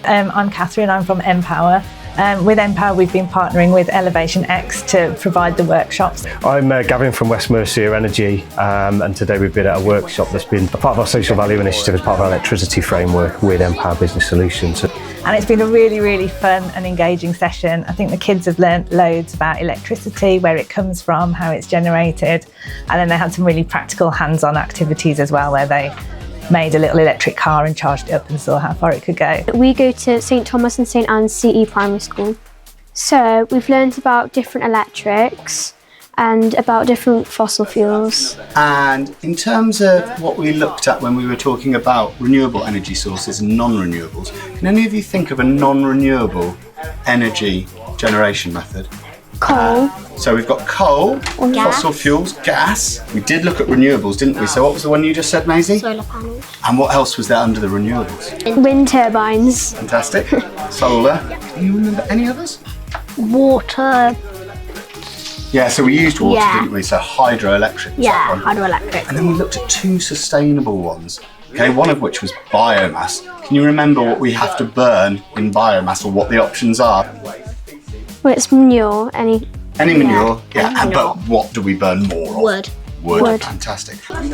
I'm Katherine, I'm from npower. With npower we've been partnering with Elevation X to provide the workshops. I'm Gavin from West Mercia Energy, and today we've been at a workshop that's been a part of our social value initiative as part of our electricity framework with npower Business Solutions. And it's been a really fun and engaging session. I think the kids have learnt loads about electricity, where it comes from, how it's generated, and then they had some really practical hands-on activities as well, where they made a little electric car and charged it up and saw how far it could go. We go to St Thomas and St Anne's CE Primary School. So we've learned about different electrics and about different fossil fuels. And in terms of what we looked at when we were talking about renewable energy sources and non-renewables, can any of you think of a non-renewable energy generation method? Coal. So we've got coal, Gas. fossil fuels, gas. We did look at renewables, didn't we? So what was the one you just said, Maisie? Solar panels. And what else was there under the renewables? Wind turbines. Fantastic. Solar. Can you remember any others? Water. Yeah, so we used water, Yeah. didn't we? So hydroelectric. was that one? Hydroelectric. And then we looked at two sustainable ones. Okay, one of which was biomass. Can you remember what we have to burn in biomass, or what the options are? Well, it's manure. Any Manure, yeah. any manure. But what do we burn more of? Wood. Wood. Fantastic. And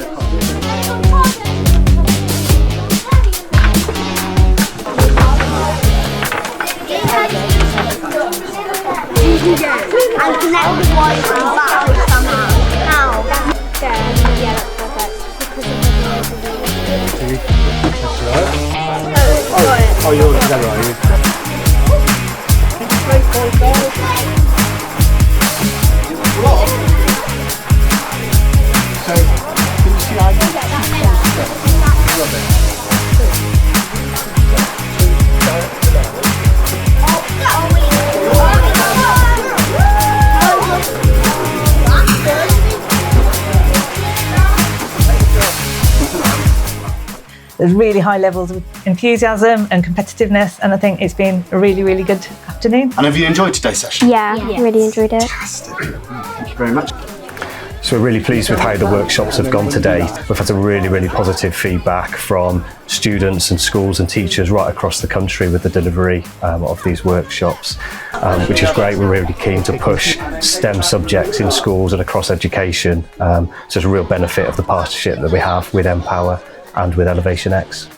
connect the wires to the battery somehow. How? Yeah, that's perfect. Oh, you're together, are you? There's really high levels of enthusiasm and competitiveness, and I think it's been a really good afternoon. And have you enjoyed today's session? Yeah, really enjoyed it. Fantastic. Thank you very much. So we're really pleased with how the workshops have gone today. We've had some really positive feedback from students and schools and teachers right across the country with the delivery of these workshops, which is great. We're really keen to push STEM subjects in schools and across education. So it's a real benefit of the partnership that we have with npower and with Elevation X.